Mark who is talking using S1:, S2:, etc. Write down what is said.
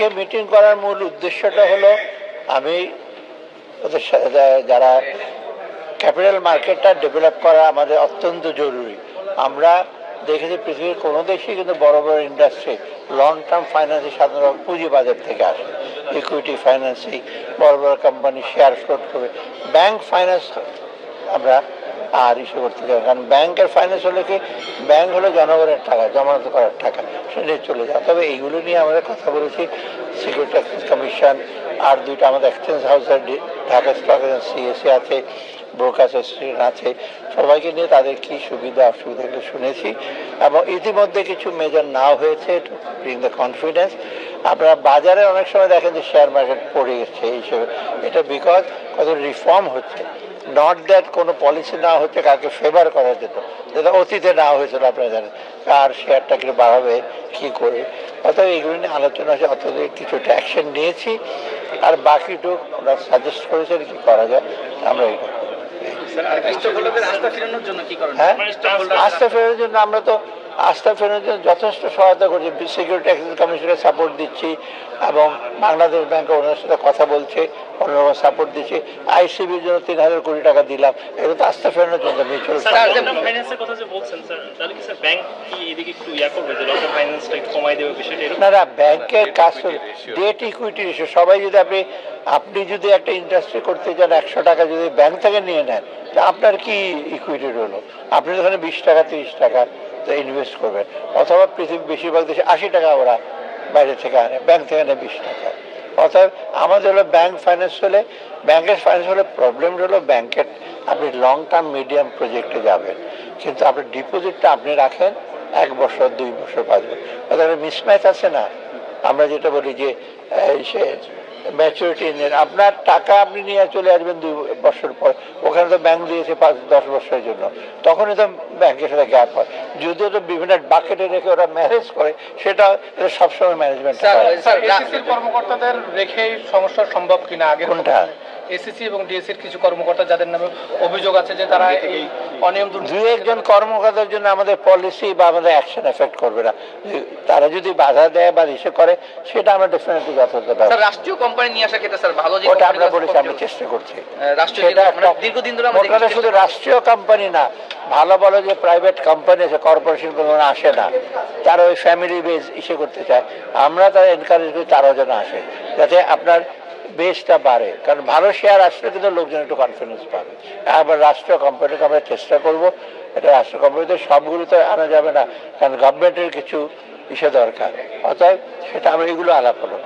S1: আজকে মিটিং করার মূল উদ্দেশ্যটা হলো আমি ওদের যারা ক্যাপিটাল মার্কেটটা ডেভেলপ করা আমাদের অত্যন্ত জরুরি। আমরা দেখেছি পৃথিবীর কোনো দেশই কিন্তু বড় বড় ইন্ডাস্ট্রি লং টার্ম ফাইন্যান্সে সাধারণত পুঁজিবাজার থেকে আসে, ইকুইটি ফাইন্যান্সিং, বড় বড় কোম্পানি শেয়ার ফ্লোট করবে। ব্যাংক ফাইন্যান্স আমরা আর ইস্যু করতে চাই, কারণ ব্যাংকের ফাইন্যান্স হলে কি, ব্যাংক হলো জনগণের টাকা, জমানত করার টাকা, সেটা চলে যায়। তবে এইগুলো নিয়ে আমাদের কথা বলেছি, সিকিউরিটি এক্সচেঞ্জ কমিশন, আর দুইটা আমাদের এক্সচেঞ্জ হাউসের ঢাকা স্টক এক্সচেঞ্জ সিএসি আছে, ব্রোকার্স অ্যাসোসিয়েশন আছে, সবাইকে নিয়ে তাদের কী সুবিধা অসুবিধাগুলো শুনেছি এবং ইতিমধ্যে কিছু মেজার নাও হয়েছে টু ব্রিং দ্য কনফিডেন্স। আপনারা বাজারে অনেক সময় দেখেন যে শেয়ার মার্কেট পড়ে গেছে এই হিসেবে, এটা বিকজ কত রিফর্ম হচ্ছে, নট দ্যাট কোনো পলিসি না হচ্ছে কাকে ফেভার করা যেত, যেটা অতীতে না হয়েছিল। আপনারা জানেন কার শেয়ারটাকে বাড়াবে, কী করবে, অর্থাৎ এইগুলো নিয়ে আলোচনা হচ্ছে। অর্থাৎ কিছুটা অ্যাকশন নিয়েছি, আর বাকিটুক ওরা সাজেস্ট করেছেন কী করা যায়, আমরা এইটা আস্থা ফেরানোর জন্য আমরা তো আস্থা ফেরানোর জন্য যথেষ্ট সহায়তা করছি। সিকিউরিটি এক্সচেঞ্জ কমিশনের সাপোর্ট দিচ্ছি এবং বাংলাদেশ ব্যাংক ওনার সাথে কথা বলছে, অন্যরকম সাপোর্ট দিচ্ছি। আইসিবির জন্য ৩,০০০ কোটি টাকা দিলাম, এগুলো তো আস্থা ফেরানোর জন্য মিউচুয়াল না। ব্যাংকের কাজ ডেট ইকুইটি ইস্যু। সবাই যদি আপনি যদি একটা ইন্ডাস্ট্রি করতে চান ১০০ টাকা যদি ব্যাংক থেকে নিয়ে নেন, তা আপনার কি ইকুইটি হলো? আপনি ওখানে ২০ টাকা ৩০ টাকা ইনভেস্ট করবেন, অথবা পৃথিবীর বেশিরভাগ দেশে ৮০ টাকা ওরা বাইরে থেকে আনে, ব্যাংক থেকে আনে ২০ টাকা। অর্থাৎ আমাদের হলো ব্যাংক ফাইন্যান্স হলে, ব্যাংকের ফাইন্যান্স হলে প্রবলেম হলো ব্যাংকের আপনি লং টার্ম মিডিয়াম প্রজেক্টে যাবেন, কিন্তু আপনার ডিপোজিটটা আপনি রাখেন ১ বছর ২ বছর ৫ বছর, অর্থাৎ মিসম্যাচ আছে না। আমরা যেটা বলি যে সে ম্যাচুরিটি নিয়ে আপনার টাকা আপনি নিয়ে চলে আসবেন ২ বছর পর, ওখানে তো ব্যাংক দিয়েছে ৫-১০ বছরের জন্য, তখনই তো ব্যাংকের সাথে গ্যাপ হয়। যদিও তো বিভিন্ন বাকেটে রেখে ওরা ম্যানেজ করে, সেটা সবসময় ম্যানেজমেন্ট।
S2: কর্মকর্তাদের রেখেই সমস্যা সম্ভব কিনা আগে
S1: কোনটা?
S2: এসিসি এবং ডিএসসির কিছু কর্মকর্তা যাদের নামে অভিযোগ আছে যে তারা এই অনিয়ম,
S1: ২-১ জন কর্মকর্তার জন্য আমাদের পলিসি বা আমাদের অ্যাকশন এফেক্ট করবে না। তারা যদি বাধা দেয় বা ইসে করে, সেটা আমরা ডেফিনেটলি যথাযথ ব্যবস্থা।
S3: রাষ্ট্রীয় কোম্পানি নিয়ে আসা ক্ষেত্রে স্যার ভালো,
S1: ওটা আমরা বলেছি, আমরা চেষ্টা করছি।
S3: দীর্ঘদিন ধরে
S1: শুধু রাষ্ট্রীয় কোম্পানি না, ভালো ভালো যে প্রাইভেট কোম্পানি আছে, কর্পোরেশন কোনো আসে না, তারা ওই ফ্যামিলি বেস ইসে করতে চায়, আমরা তারা এনকারেজ করি তারাও যেন আসে, যাতে আপনার বেসটা বাড়ে। কারণ ভালো শেয়ার আসলে কিন্তু লোকজন একটু কনফিডেন্স পাবে। আবার রাষ্ট্রীয় কোম্পানিকে আমরা চেষ্টা করবো, এটা রাষ্ট্রীয় কোম্পানিতে সবগুলোতে আনা যাবে না, কারণ গভর্নমেন্টের কিছু ইসে দরকার, অতএব সেটা আমরা এগুলো আলাপ হলো।